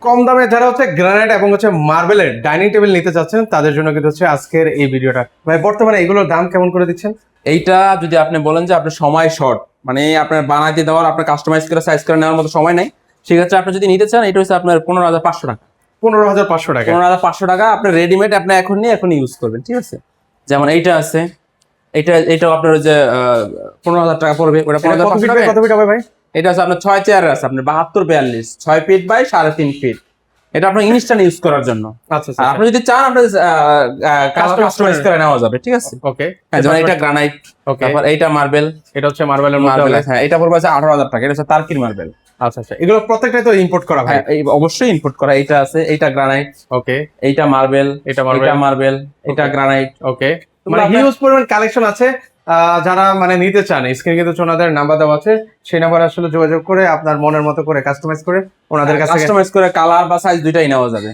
কম দামে যারা হচ্ছে গ্রানাইট এবং হচ্ছে মার্বেলের ডাইনিং টেবিল নিতে চাচ্ছেন তাদের জন্য কিন্তু হচ্ছে আজকের এই ভিডিওটা। ভাই বর্তমানে এগুলোর দাম কেমন করে দিচ্ছেন? এইটা যদি আপনি বলেন যে আপনার সময় শর্ট, মানে আপনার বানাইতে দেওয়ার, আপনার কাস্টমাইজ করে সাইজ করে নেওয়ার মতো সময় নাই, সেক্ষেত্রে আপনি যদি নিতে চান এটা হচ্ছে আপনার 15,500 টাকা। 15,500 টাকা। 15,500 টাকা আপনি রেডিমেড আপনি এখন নিয়ে এখন ইউজ করবেন, ঠিক আছে? যেমন এইটা আছে, এটাও আপনার ওই যে 15,000 টাকা পড়বে, ওটা 15,500 টাকা। কত ফিট হবে ভাই? এটা আছে আপনার 6 চেয়ারের আছে আপনার 72-42, 6 ফিট বাই 3.5 ফিট। এটা আপনার ইনস্ট্যান্ট ইউজ করার জন্য। আচ্ছা আর আপনি যদি চান আপনি কাস্টমাইজ করে নেওয়া যাবে, ঠিক আছে? ওকে। হ্যাঁ, যেমন এটা গ্রানাইট, ওকে। তারপর এইটা মার্বেল। এটা হচ্ছে মার্বেলের মধ্যে মার্বেল, হবে। হ্যাঁ, এটা পড়বে আছে 18,000 টাকা। এটা হচ্ছে তার্কির মার্বেল। আচ্ছা আচ্ছা, এগুলো প্রত্যেকটাই তো ইম্পোর্ট করা ভাই? হ্যাঁ, এই অবশ্যই ইম্পোর্ট করা। এইটা আছে, এইটা গ্রানাইট, ওকে। এইটা মার্বেল, এটা marble, এটা মার্বেল, এটা গ্রানাইট। ওকে। মানে হিউজ পরিমাণ কালেকশন আছে। যারা মানে নিতে চান স্ক্রিনে কিন্তু ওনাদের নাম্বার দেওয়া আছে, সেই নাম্বারে আসলে যোগাযোগ করে আপনার মনের মতো করে কাস্টমাইজ করে ওনাদের কাছে কাস্টমাইজ করে কালার বা সাইজ দুইটাই নেওয়া যাবে।